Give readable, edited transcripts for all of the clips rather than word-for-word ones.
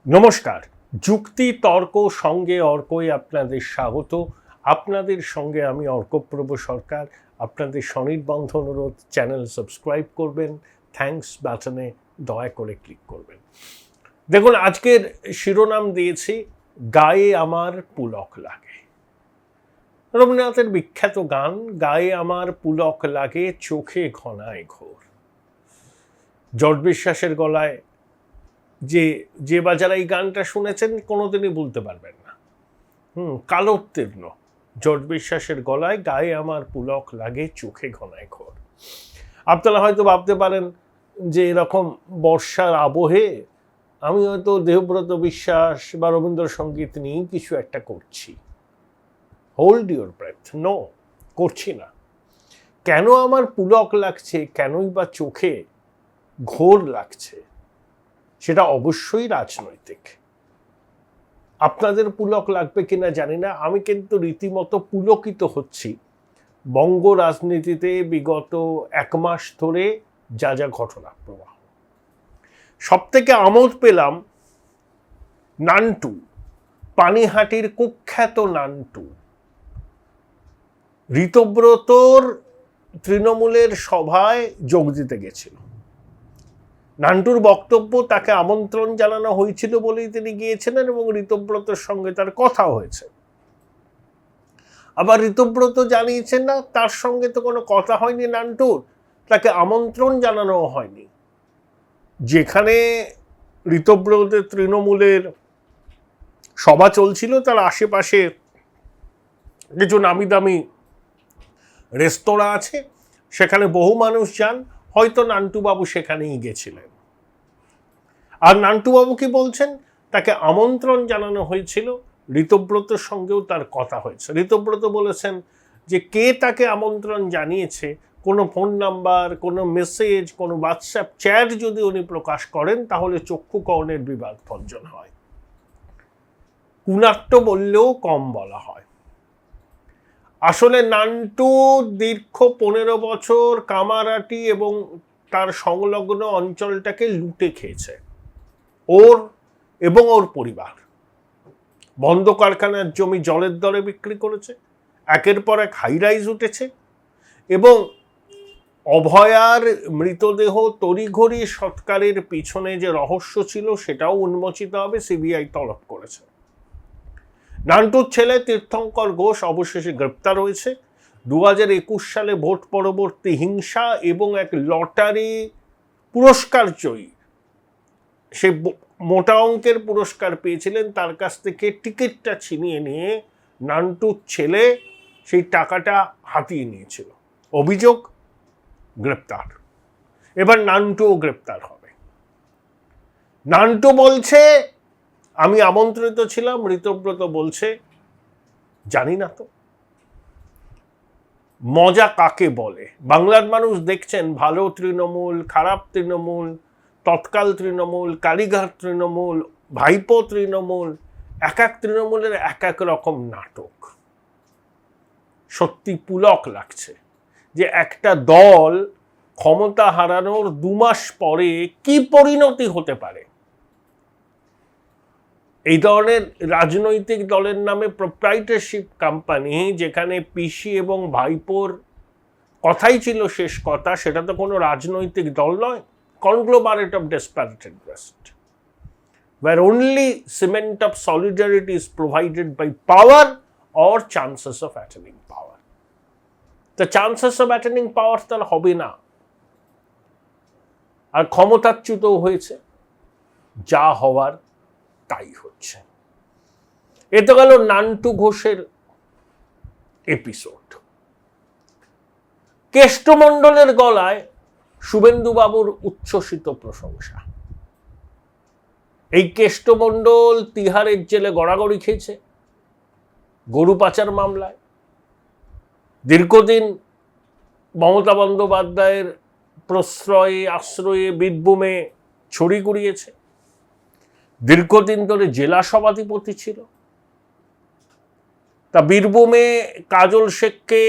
নমস্কার। যুক্তি তর্ক সঙ্গে অর্কই আপনাদের স্বাগত। আপনাদের সঙ্গে আমি অর্কপ্রভ সরকার। আপনাদের স্বনির্বন্ধ অনুরোধ, চ্যানেল সাবস্ক্রাইব করবেন, থ্যাঙ্কস বাটনে দয়া করে ক্লিক করবেন। দেখুন, আজকের শিরোনাম দিয়েছি গায়ে আমার পুলক লাগে। রবীন্দ্রনাথের বিখ্যাত গান, গায়ে আমার পুলক লাগে চোখে ঘনায় ঘোর। জর্জ বিশ্বাসের গলায় যে বাজারা এই গানটা শুনেছেন কোনোদিনই বলতে পারবেন না। কালোত্তীর্ণ জর্জ বিশ্বাসের গলায় গায়ে আমার পুলক লাগে চোখে ঘনায় ঘোর। আপনারা হয়তো ভাবতে পারেন যে এরকম বর্ষার আবহে আমি হয়তো দেবব্রত বিশ্বাস বা রবীন্দ্রসঙ্গীত নিয়েই কিছু একটা করছি। হোল্ড ইউর ব্রেথ, নো, করছি না। কেন আমার পুলক লাগছে, কেনই বা চোখে ঘোর লাগছে, সেটা অবশ্যই রাজনৈতিক। আপনাদের পুলক লাগবে কিনা জানি না, আমি কিন্তু রীতিমতো পুলকিত হচ্ছি বঙ্গ রাজনীতিতে বিগত এক মাস ধরে যা যা ঘটনা প্রবাহ। সব থেকে আমোদ পেলাম নান্টু, পানিহাটির কুখ্যাত নান্টু ঋতব্রতর তৃণমূলের সভায় যোগ দিতে গেছিল। নান্টুর বক্তব্য, তাকে আমন্ত্রণ জানানো হয়েছিল বলেই তিনি গিয়েছিলেন এবং ঋতব্রতর সঙ্গে তার কথা হয়েছে। আবার ঋতব্রত জানিয়েছেন না, তার সঙ্গে তো কোনো কথা হয়নি নান্টুর, তাকে আমন্ত্রণ জানানো হয়নি। যেখানে ঋতব্রতের তৃণমূলের সভা চলছিল তার আশেপাশে কিছু নামি দামি রেস্তোরাঁ আছে, সেখানে বহু মানুষ যান, হয়তো নান্টুবাবু সেখানেই গেছিলেন। আর নান্টুবাবু কি বলছেন, তাকে আমন্ত্রণ জানানো হয়েছিল, ঋতব্রতর সঙ্গেও তার কথা হয়েছে। ঋতব্রত বলেছেন যে কে তাকে আমন্ত্রণ জানিয়েছে, কোনো ফোন নাম্বার, কোনো মেসেজ, কোনো হোয়াটসঅ্যাপ চ্যাট যদি উনি প্রকাশ করেন তাহলে চক্ষুকর্ণের বিভাগ ভঞ্জন হয়। কুনাট্য বললেও কম বলা হয়। আসলে নান্টু দীর্ঘ 15 বছর কামারহাটি এবং তার সংলগ্ন অঞ্চলটাকে লুটে খেয়েছে, ওর এবং ওর পরিবার। বন্ধ কারখানার জমি জলের দরে বিক্রি করেছে, একের পর এক হাইরাইজ উঠেছে এবং অভয়ার মৃতদেহ তড়িঘড়ি সৎকারের পিছনে যে রহস্য ছিল সেটাও উন্মোচিত হবে, সিবিআই তলব করেছে। নান্টুর ছেলে তীর্থঙ্কর ঘোষ অবশেষে গ্রেপ্তার হয়েছে। 2021 সালে ভোট পরবর্তী হিংসা এবং এক লটারি পুরস্কার জয়ী, সে মোটা অঙ্কের পুরস্কার পেয়েছিলেন, তার কাছ থেকে টিকিটটা ছিনিয়ে নিয়ে নান্টুর ছেলে সেই টাকাটা হাতিয়ে নিয়েছিল। অভিযোগ, গ্রেপ্তার। এবার নান্টুও গ্রেপ্তার হবে। নান্টু বলছে আমি আমন্ত্রিত ছিলাম, ঋতব্রত বলছে জানি না তো। মজা কাকে বলে? বাংলার মানুষ দেখছেন ভালো তৃণমূল, খারাপ তৃণমূল, তৎকাল তৃণমূল, কালীঘাট তৃণমূল, ভাইপো তৃণমূল, এক এক তৃণমূলের এক এক রকম নাটক। সত্যি পুলক লাগছে যে একটা দল ক্ষমতা হারানোর 2 মাস পরে কি পরিণতি হতে পারে। এই ধরনের রাজনৈতিক দলের নামে প্রপ্রাইটারশিপ কোম্পানি, যেখানে পিসি এবং ভাইপোর কথাই ছিল শেষ কথা, সেটা তো কোনো রাজনৈতিক দল নয়, conglomerate of disparate interest, where only cement of solidarity is provided by power or chances of attaining power. The chances of attaining power তার হবে না, আর ক্ষমতাচ্যুত হয়েছে, যা হওয়ার তাই হচ্ছে। এ তো গেল নান্টু ঘোষের এপিসোড। কেষ্টমণ্ডলের গলায় শুভেন্দুবাবুর উচ্ছ্বসিত প্রশংসা। এই কেষ্টমণ্ডল তিহারের জেলে গড়াগড়ি খেয়েছে গরু পাচার মামলায়, দীর্ঘদিন মমতা বন্দ্যোপাধ্যায়ের প্রশ্রয়ে আশ্রয়ে বীরভূমে ছড়ি ঘুরিয়েছে, দীর্ঘদিন ধরে জেলা সভাধিপতি ছিল। তা বীরভূমে কাজল শেখকে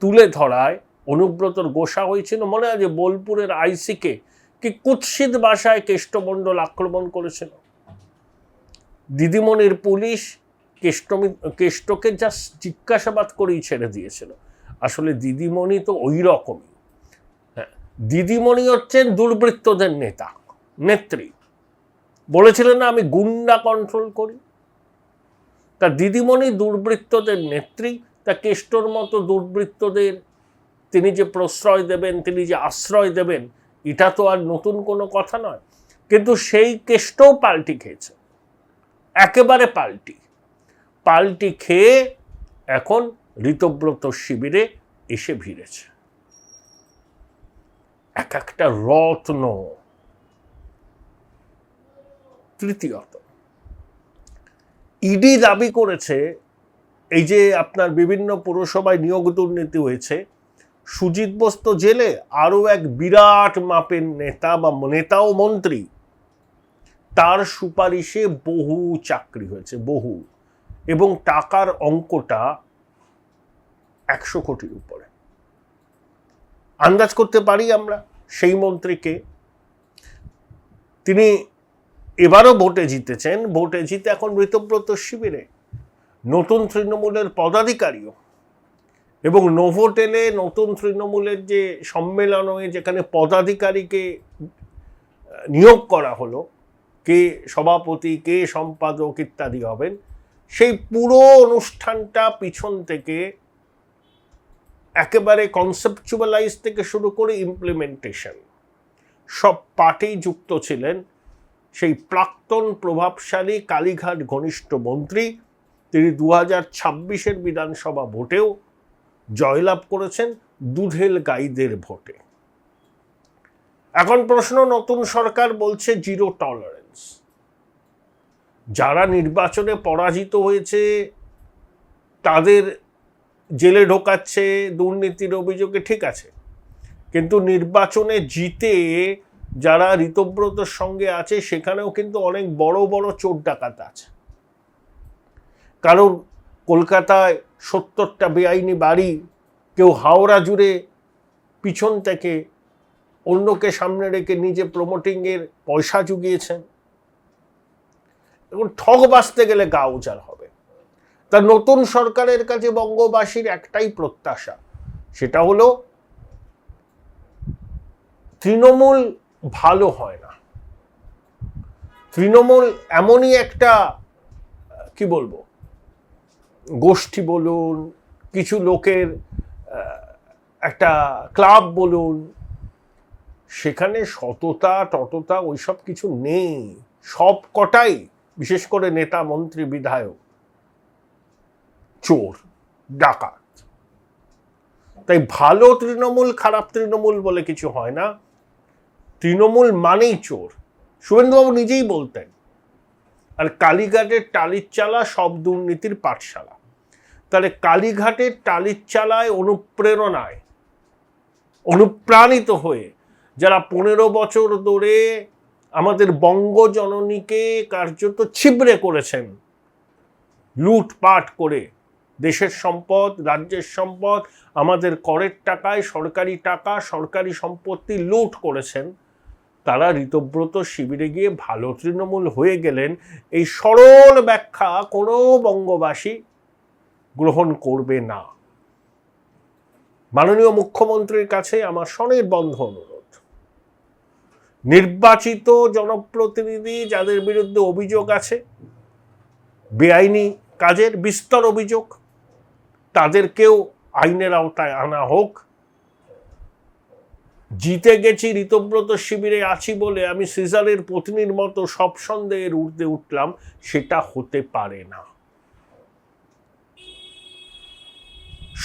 তুলে ধরায় অনুব্রতর গোসা হয়েছিল। মনে আছে বোলপুরের আইসিকে কি কুৎসিত ভাষায় কেষ্টমণ্ডল আক্রমণ করেছিল। দিদিমণির পুলিশ কেষ্টকে জাস্ট জিজ্ঞাসাবাদ করেই ছেড়ে দিয়েছিল। আসলে দিদিমণি তো ওই রকমই। হ্যাঁ, দিদিমণি হচ্ছেন দুর্বৃত্তদের নেত্রী। বলেছিলেন না আমি গুন্ডা কন্ট্রোল করি। তা দিদিমণি দুর্বৃত্তদের নেত্রী, তা কেষ্টর মতো দুর্বৃত্তদের তিনি যে প্রশ্রয় দেবেন, তিনি যে আশ্রয় দেবেন, এটা তো আর নতুন কোনো কথা নয়। কিন্তু সেই কেষ্টও পাল্টি খেয়েছে, একেবারে পাল্টি খেয়ে এখন ঋতব্রত শিবিরে এসে ভিড়েছে। এক একটা রত্ন। তৃতীয়ত, ইডি দাবি করেছে এই যে আপনার বিভিন্ন পুরসভায় নিয়োগ দুর্নীতি হয়েছে, সুজিত বোস তো জেলে, আরো এক বিরাট মাপের নেতা ও মন্ত্রী, তার সুপারিশে বহু চাকরি হয়েছে, বহু, এবং টাকার অঙ্কটা 100 কোটির উপরে। আন্দাজ করতে পারি আমরা সেই মন্ত্রীকে। তিনি এবারও ভোটে জিতেছেন, ভোটে জিতে এখন ঋতব্রত শিবিরে, নতুন তৃণমূলের পদাধিকারীও। এবং নোভোটেলে নতুন তৃণমূলের যে সম্মেলন হয়ে যেখানে পদাধিকারীকে নিয়োগ করা হলো, কে সভাপতি, কে সম্পাদক ইত্যাদি হবেন, সেই পুরো অনুষ্ঠানটা পিছন থেকে একেবারে কনসেপচুয়ালাইজ থেকে শুরু করে ইমপ্লিমেন্টেশন সব পার্টেই যুক্ত ছিলেন সেই প্রাক্তন প্রভাবশালী কালীঘাট ঘনিষ্ঠ মন্ত্রী। তিনি 2026-এর বিধানসভা ভোটেও জয়লাভ করেছেন দুধেল গাইদের ভোটে। এখন প্রশ্ন, নতুন সরকার বলছে জিরো টলারেন্স। যারা নির্বাচনে পরাজিত হয়েছে তাদের জেলে ঢোকাচ্ছে দুর্নীতির অভিযোগে, ঠিক আছে, কিন্তু নির্বাচনে জিতে যারা ঋতব্রতর সঙ্গে আছে সেখানেও কিন্তু অনেক বড় বড় চোর ডাকাত আছে। কারণ কলকাতায় 70টা বেআইনি বাড়ি কেউ হাওড়া জুড়ে পিছন থেকে অন্যকে সামনে রেখে নিজে প্রমোটিংয়ের পয়সা জুগিয়েছেন। এখন ঠক বাঁচতে গেলে গা উজাড় হবে। তা নতুন সরকারের কাছে বঙ্গবাসীর একটাই প্রত্যাশা, সেটা হলো তৃণমূল ভালো হয় না। তৃণমূল এমনই একটা, কি বলবো, গোষ্ঠী বলুন, কিছু লোকের একটা ক্লাব বলুন, সেখানে সততা টততা ওইসব কিছু নেই। সব কটাই, বিশেষ করে নেতা মন্ত্রী বিধায়ক, চোর ডাকাত। তাই ভালো তৃণমূল খারাপ তৃণমূল বলে কিছু হয় না, তৃণমূল মানেই চোর। শুভেন্দুবাবু নিজেই বলতেন। আর কালীঘাটের টালির চালা সব দুর্নীতির পাঠশালা। তাহলে কালীঘাটের টালির চালায় অনুপ্রাণিত হয়ে যারা 15 বছর ধরে আমাদের বঙ্গজননীকে কার্যত ছিবড়ে করেছেন, লুটপাট করে দেশের সম্পদ, রাজ্যের সম্পদ, আমাদের করের টাকায় সরকারি টাকা, সরকারি সম্পত্তি লুট করেছেন, তারা ঋতব্রত শিবিরে গিয়ে ভালো তৃণমূল হয়ে গেলেন। এই সরল ব্যাখ্যা কোনো বঙ্গবাসী গ্রহণ করবে না। মাননীয় মুখ্যমন্ত্রীর কাছে আমার স্বনির্বন্ধ অনুরোধ, নির্বাচিত জনপ্রতিনিধি যাদের বিরুদ্ধে অভিযোগ আছে, বেআইনি কাজের বিস্তর অভিযোগ, তাদেরকেও আইনের আওতায় আনা হোক। জিতে গেছি, ঋতব্রত শিবিরে আছি বলে আমি সিজারের পত্নীর মতো সব সন্দেহের ঊর্ধ্বে উঠলাম, সেটা হতে পারে না।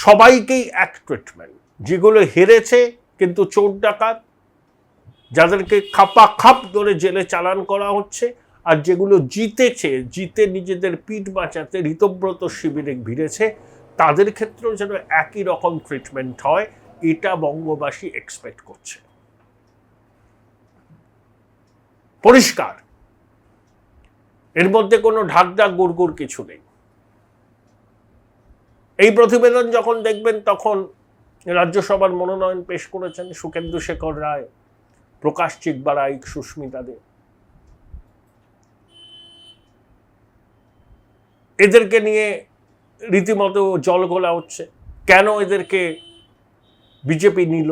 সবাইকেই এক ট্রিটমেন্ট। যেগুলো হেরেছে কিন্তু চোর ডাকাত, যাদেরকে খাপ ধরে জেলে চালান করা হচ্ছে, আর যেগুলো জিতেছে, জিতে নিজেদের পিঠ বাঁচাতে ঋতব্রত শিবিরে ভিড়েছে, তাদের ক্ষেত্রেও যেন একই রকম ট্রিটমেন্ট হয়, এটা বঙ্গবাসী এক্সপেক্ট করছে। পরিষ্কার, এর মধ্যে কোনো ঢাকঢাক গুড়গুড় কিছু নেই। এই প্রতিবেদন যখন দেখবেন তখন রাজ্যসভার মনোনয়ন পেশ করেছেন সুখেন্দু শেখর রায়, প্রকাশ চিকবারাইক, সুস্মিতা দে। এদেরকে নিয়ে রীতিমতো জল ঘোলা হচ্ছে। কেন এদেরকে বিজেপি নিল,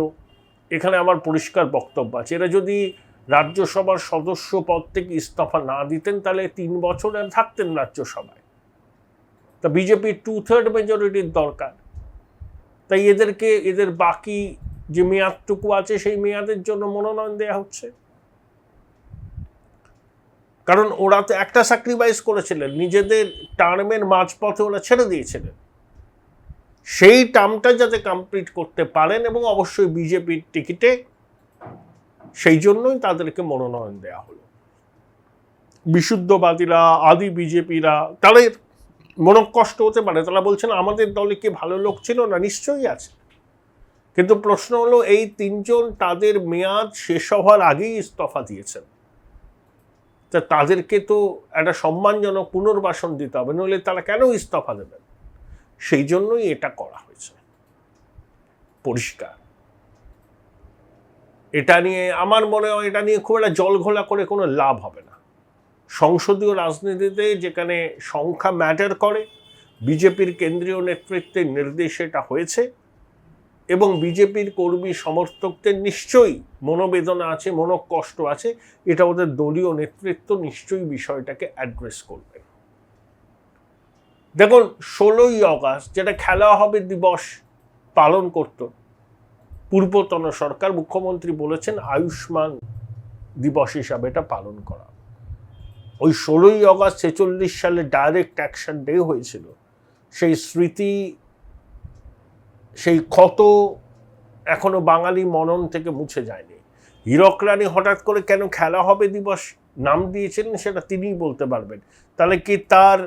এখানে আমার পরিষ্কার বক্তব্য আছে। এরা যদি রাজ্যসভার সদস্য পদ থেকে ইস্তফা না দিতেন তাহলে 3 বছর আর থাকতেন রাজ্যসভায়। তা বিজেপির 2/3 মেজরিটির দরকার। তাই এদেরকে এদের বাকি যে মেয়াদটুকু আছে সেই মেয়াদের জন্য মনোনয়ন দেওয়া হচ্ছে। কারণ ওরা তো একটা স্যাক্রিফাইস করেছিলেন, নিজেদের টার্মের মাঝপথে ওরা ছেড়ে দিয়েছিলেন। সেই টার্মটা যাতে কমপ্লিট করতে পারেন এবং অবশ্যই বিজেপির টিকিটে, সেই জন্যই তাদেরকে মনোনয়ন দেওয়া হলো। বিশুদ্ধবাদীরা, আদি বিজেপিরা, তাদের মনোকষ্ট হতে পারে। তারা বলছেন আমাদের দলে কি ভালো লোক ছিল না? নিশ্চয়ই আছে। কিন্তু প্রশ্ন হলো এই 3 জন তাদের মেয়াদ শেষ হওয়ার আগেই ইস্তফা দিয়েছেন। তা তাদেরকে তো একটা সম্মানজনক পুনর্বাসন দিতে হবে, নইলে তারা কেন ইস্তফা দেবেন? সেই জন্যই এটা করা হয়েছে, পরিষ্কার। এটা নিয়ে আমার মনে হয় এটা নিয়ে খুব একটা জল ঘোলা করে কোনো লাভ হবে না। সংসদীয় রাজনীতিতে যেখানে সংখ্যা ম্যাটার করে, বিজেপির কেন্দ্রীয় নেতৃত্বের নির্দেশে এটা হয়েছে এবং বিজেপির কর্মী সমর্থকদের নিশ্চয়ই মনোবেদনা আছে, মনোকষ্ট আছে। এটা ওদের দলীয় নেতৃত্ব নিশ্চয়ই বিষয়টাকে অ্যাড্রেস করবে। দেখুন, 16ই অগাস্ট যেটা খেলা হবে দিবস পালন করত পূর্বতন সরকার, মুখ্যমন্ত্রী বলেছেন আয়ুষ্মান দিবস হিসাবে এটা পালন করা। ওই 16ই অগাস্ট 46 সালে ডাইরেক্ট অ্যাকশন ডে হয়েছিল। সেই স্মৃতি, সেই ক্ষত এখনো বাঙালি মনন থেকে মুছে যায়নি। হীরক রানী হঠাৎ করে কেন খেলা হবে দিবস নাম দিয়েছিলেন সেটা তিনিই বলতে পারবেন। তাহলে কি তার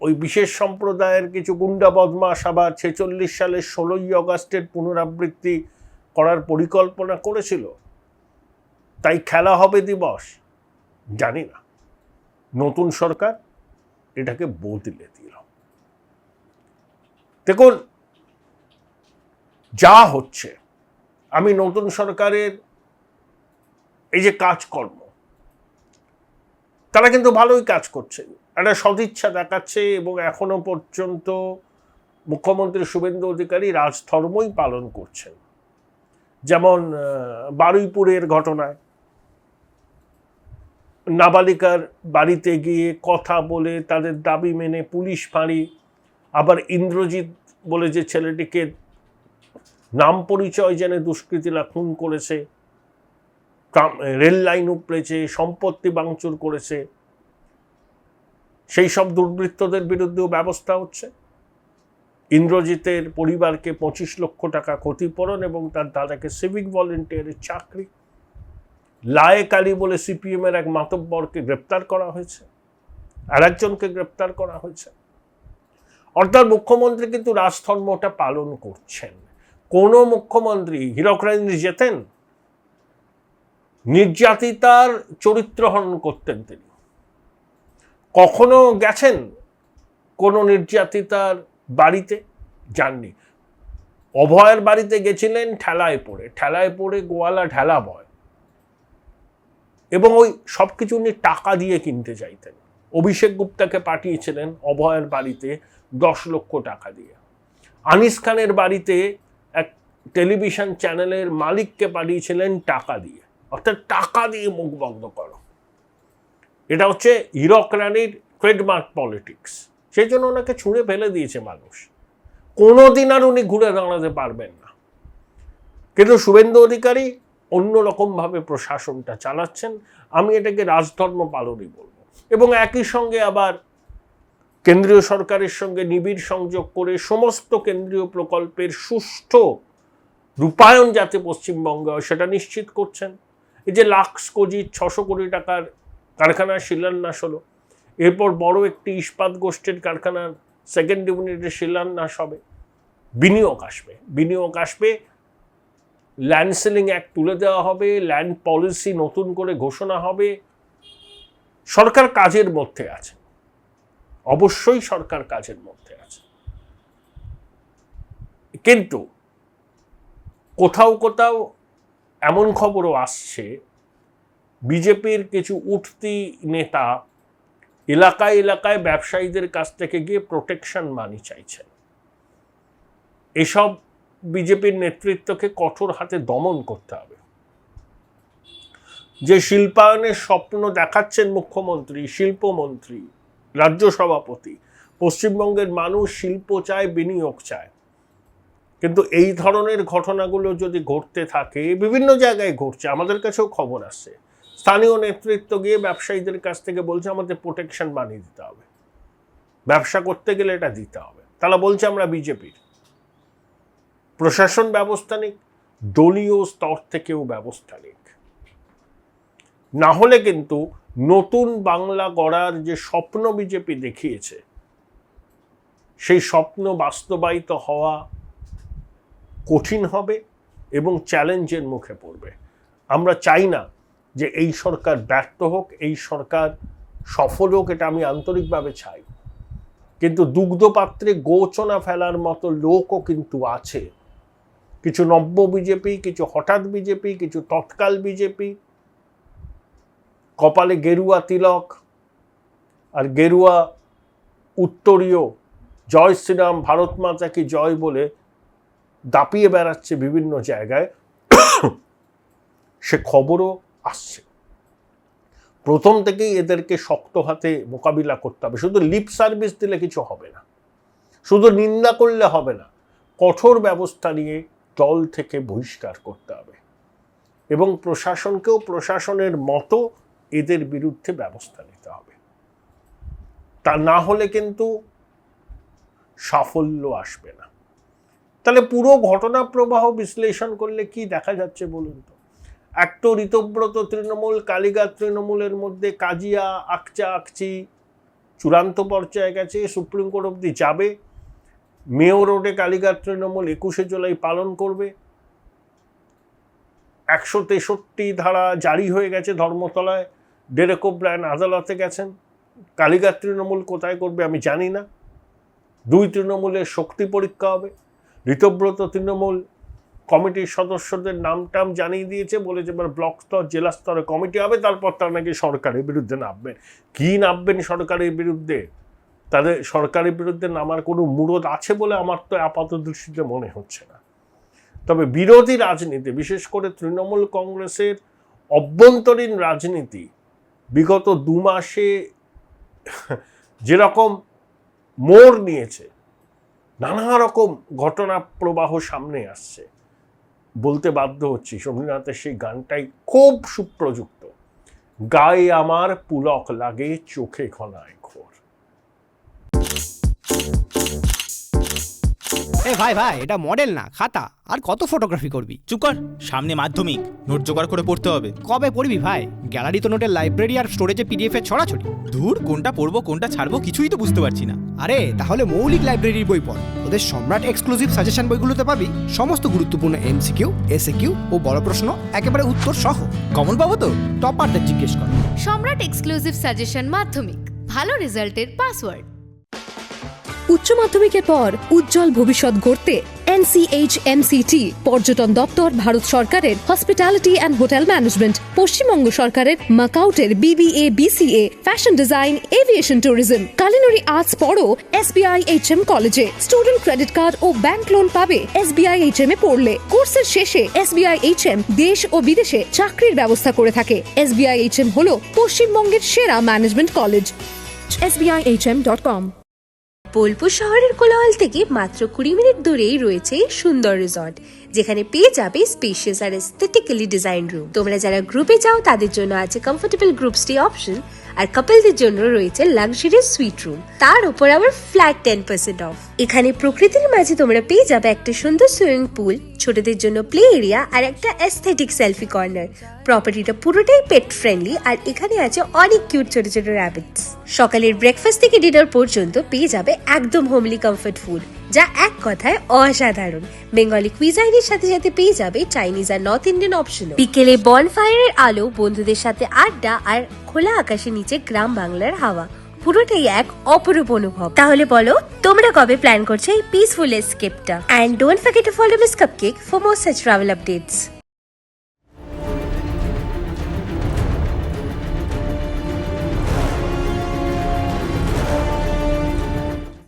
ওই বিশেষ সম্প্রদায়ের কিছু গুন্ডা বদমাশ আবার 46 সালের 16ই অগাস্টের পুনরাবৃত্তি করার পরিকল্পনা করেছিল, তাই খেলা হবে দিবস? জানি না। নতুন সরকার এটাকে বদলে দিল। দেখুন যা হচ্ছে, আমি নতুন সরকারের এই যে কাজকর্ম, তারা কিন্তু ভালোই কাজ করছে, একটা সদিচ্ছা দেখাচ্ছে এবং এখনো পর্যন্ত মুখ্যমন্ত্রী শুভেন্দু অধিকারী রাজধর্মই পালন করছেন। যেমন বারুইপুরের ঘটনায় নাবালিকার বাড়িতে গিয়ে কথা বলে তাদের দাবি মেনে পুলিশ ফাঁড়ি, আবার ইন্দ্রজিৎ বলে যে ছেলেটিকে নাম পরিচয় জেনে দুষ্কৃতীরা খুন করেছে, রেল লাইন উপড়েছে, সম্পত্তি ভাঙচুর করেছে, সেই সব দুর্বৃত্তদের বিরুদ্ধেও ব্যবস্থা হচ্ছে। ইন্দ্রজিতের পরিবারকে 25 লক্ষ টাকা ক্ষতিপূরণ এবং তার দাদাকে সিভিক ভলেন্টিয়ারের চাকরি। লায়েক আলী বলে সিপিএম এর এক মাতব্বরকে গ্রেপ্তার করা হয়েছে, আর একজনকে গ্রেপ্তার করা হয়েছে। অর্থাৎ মুখ্যমন্ত্রী কিন্তু রাজধর্মটা পালন করছেন। কোন মুখ্যমন্ত্রী হীরক রানী যেতেন, নির্যাতিতার চরিত্র হনন করতেন তিনি? কখনো গেছেন কোন নির্যাতিতার বাড়িতে? যাননি। অভয়ের বাড়িতে গেছিলেন ঠেলায় পড়ে গোয়ালা ঠেলা বয়, এবং ওই সবকিছু উনি টাকা দিয়ে কিনতে চাইতেন। অভিষেক গুপ্তাকে পাঠিয়েছিলেন অভয়ের বাড়িতে 10 লক্ষ টাকা দিয়ে। আনিস খানের বাড়িতে এক টেলিভিশন চ্যানেলের মালিককে পাঠিয়েছিলেন টাকা দিয়ে। অর্থাৎ টাকা দিয়ে মুখ বন্ধ করো, এটা হচ্ছে হীরক রানীর ট্রেডমার্ক পলিটিক্স। সেই জন্য ওনাকে ছুঁড়ে ফেলে দিয়েছে মানুষ। কোনোদিন আর উনি ঘুরে দাঁড়াতে পারবেন না। কিন্তু শুভেন্দু অধিকারী অন্যরকমভাবে প্রশাসনটা চালাচ্ছেন। আমি এটাকে রাজধর্ম পালনই বলবো। এবং একই সঙ্গে আবার কেন্দ্রীয় সরকারের সঙ্গে নিবিড় সংযোগ করে সমস্ত কেন্দ্রীয় প্রকল্পের সুষ্ঠু রূপায়ণ যাতে পশ্চিমবঙ্গে হয় সেটা নিশ্চিত করছেন। এই যে লাক্স কোজির 600 কোটি টাকার কারখানার শিলান্যাস হলো, এরপর বড় একটি ইস্পাত গোষ্ঠীর কারখানার সেকেন্ড ইউনিটের শিলান্যাস হবে। বিনিয়োগ আসবে, ল্যান্ড সিলিং অ্যাক্ট তুলে দেওয়া হবে, ল্যান্ড পলিসি নতুন করে ঘোষণা হবে। সরকার কাজের মধ্যে আছে, অবশ্যই সরকার কাজের মধ্যে আছে। কিন্তু কোথাও কোথাও এমন খবরও আসছে বিজেপির কিছু উঠতি নেতা এলাকায় এলাকায় ব্যবসায়ীদের কাছ থেকে গিয়ে প্রোটেকশন মানি চাইছেন। এসব বিজেপির নেতৃত্বকে কঠোর হাতে দমন করতে হবে। যে শিল্পায়নের স্বপ্ন দেখাচ্ছেন মুখ্যমন্ত্রী, শিল্পমন্ত্রী, রাজ্য সভাপতি, পশ্চিমবঙ্গের মানুষ শিল্প চায়, বিনিয়োগ চায়, কিন্তু এই ধরনের ঘটনাগুলো যদি ঘটতে থাকে, বিভিন্ন জায়গায় ঘটছে, আমাদের কাছেও খবর আসছে, স্থানীয় নেতৃত্ব গিয়ে ব্যবসায়ীদের কাছ থেকে বলছে আমাদের প্রোটেকশন মানি দিতে হবে, ব্যবসা করতে গেলে এটা দিতে হবে। তারা বলছে আমরা বিজেপির। প্রশাসন ব্যবস্থা নিক, দলীয় স্তর থেকেও ব্যবস্থা নিক, না হলে কিন্তু নতুন বাংলা গড়ার যে স্বপ্ন বিজেপি দেখিয়েছে, সেই স্বপ্ন বাস্তবায়িত হওয়া কঠিন হবে এবং চ্যালেঞ্জের মুখে পড়বে। আমরা চাই না যে এই সরকার ব্যর্থ হোক, এই সরকার সফল হোক, এটা আমি আন্তরিকভাবে চাই, কিন্তু দুগ্ধপাত্রে গোচনা ফেলার মতো লোকও কিন্তু আছে। কিছু নব্য বিজেপি, কিছু হঠাৎ বিজেপি, কিছু তৎকাল বিজেপি, কপালে গেরুয়া তিলক আর গেরুয়া উত্তরীয় জয় শ্রীরাম, ভারত মাতা কি জয় বলে দাপিয়ে বেড়াচ্ছে বিভিন্ন জায়গায়, সে খবরও আসছে। প্রথম থেকেই এদেরকে শক্ত হাতে মোকাবিলা করতে হবে। শুধু লিপ সার্ভিস দিলে কিছু হবে না, শুধু নিন্দা করলে হবে না, কঠোর ব্যবস্থা নিয়ে দল থেকে বহিষ্কার করতে হবে এবং প্রশাসনকেও প্রশাসনের মতো এদের বিরুদ্ধে ব্যবস্থা নিতে হবে। তা না হলে কিন্তু সাফল্য আসবে না। তাহলে পুরো ঘটনা প্রবাহ বিশ্লেষণ করলে কি দেখা যাচ্ছে বলুন তো? এক তো ঋতব্রত তৃণমূল, কালীঘাট তৃণমূলের মধ্যে কাজিয়া, আকচা আকচি চূড়ান্ত পর্যায়ে গেছে, সুপ্রিম কোর্ট অবধি যাবে। মেয়র রোডে কালীঘাট তৃণমূল 21শে জুলাই পালন করবে। 163 ধারা জারি হয়ে গেছে ধর্মতলায়, ডেরেক ওব্রায়েন আদালতে গেছেন। কালীঘাট তৃণমূল কোথায় করবে আমি জানি না। 2 তৃণমূলের শক্তি পরীক্ষা হবে। ঋতব্রত তৃণমূল কমিটির সদস্যদের নামটাম জানিয়ে দিয়েছে, বলেছে এবার ব্লক স্তর, জেলা স্তরে কমিটি হবে, তারপর তারা নাকি সরকারের বিরুদ্ধে নামবেন। কি নামবেন সরকারের বিরুদ্ধে? তাদের সরকারের বিরুদ্ধে নামার কোনো মুরদ আছে বলে আমার তো আপাত দৃষ্টিতে মনে হচ্ছে না। তবে বিরোধী রাজনীতি, বিশেষ করে তৃণমূল কংগ্রেসের অভ্যন্তরীণ রাজনীতি বিগত 2 মাসে যেরকম মোড় নিয়েছে, নানা রকম ঘটনা প্রবাহ সামনে আসছে, বলতে বাধ্য হচ্ছি সমীরনাথের সেই গানটাই খুব সুপ্রযুক্ত। গায়ে আমার পুলক লাগে, চোখে ঘনায় ঘোর। এ ভাই ভাই, এটা মডেল না খাতা, আর কত ফটোগ্রাফি করবি? চুপ কর, সামনে মাধ্যমিক, নোট জোগাড় করে পড়তে হবে। কবে পড়বি ভাই? গ্যালারি তো নোটের লাইব্রেরি আর স্টোরেজে পিডিএফ এর ছড়াছড়ি। ধুর, কোনটা পড়বো কোনটা ছাড়বো কিছুই তো বুঝতে পারছি না। আরে তাহলে মৌলিক লাইব্রেরির বই পড়। ওদের সম্রাট এক্সক্লুসিভ সাজেশন বইগুলোতে পাবি সমস্ত গুরুত্বপূর্ণ এমসিকিউ, এসএকিউ ও বড় প্রশ্ন একেবারে উত্তর সহ। কমন পাবো তো? টপারদের জিজ্ঞেস কর। সম্রাট এক্সক্লুসিভ সাজেশন মাধ্যমিক, ভালো রেজাল্টের পাসওয়ার্ড। উচ্চ মাধ্যমিকের পর উজ্জ্বল ভবিষ্যৎ গড়তে NCHMCT, পর্যটন দপ্তর, ভারত সরকারের hospitality and hotel management, Paschimbanga সরকারের মাকাউটের BBA BCA, fashion design, aviation tourism, culinary arts পড়ো SBI HM কলেজে। স্টুডেন্ট ক্রেডিট কার্ড ও ব্যাংক লোন পাবে SBI HM এ পড়লে। কোর্সের শেষে SBI HM দেশ ও বিদেশে চাকরির ব্যবস্থা করে থাকে। SBI HM হলো পশ্চিমবঙ্গের সেরা ম্যানেজমেন্ট কলেজ। SBIHM.com। বোলপুর শহরের কোলাহল থেকে মাত্র 20 মিনিট দূরেই রয়েছে সুন্দর রিসর্ট, যেখানে পেয়ে যাবে স্পেশিয়াস আর এস্থেটিক্যালি ডিজাইন রুম। তোমরা যারা গ্রুপে যাও তাদের জন্য আছে কমফোর্টেবল গ্রুপ স্টে অপশন, আর কাপলদের জন্য রয়েছে লাক্সারিয়াস সুইট রুম, তার উপর আবার ফ্ল্যাট 10% অফ। এখানে প্রকৃতির মাঝে তোমরা পেয়ে যাবে একটা সুন্দর সুইমিং পুল, ছোটদের জন্য প্লে এরিয়া আর একটা এস্থেটিক সেলফি কর্নার। প্রপার্টিটা পুরোটাই পেট ফ্রেন্ডলি, আর এখানে আছে অনেক কিউট ছোট ছোট র্যাবিটস। সকালের ব্রেকফাস্ট থেকে ডিনার পর্যন্ত পেয়ে যাবে একদম হোমলি কমফর্ট ফুড, যা এক কথায় অসাধারণ। বেঙ্গলি কুইজাইনের সাথে সাথে পেয়ে যাবে চাইনিজ আর নর্থ ইন্ডিয়ান অপশন। বিকেলে বনফায়ারের আলো, বন্ধুদের সাথে আড্ডা আর খোলা আকাশের নিচে গ্রাম বাংলার হাওয়া, পুরোটাই এক অপরূপ অনুভব। তাহলে বলো তোমরা কবে প্ল্যান করছো এই পিসফুল এসকেপটা? And don't forget to follow Miss Cupcake for more such travel updates.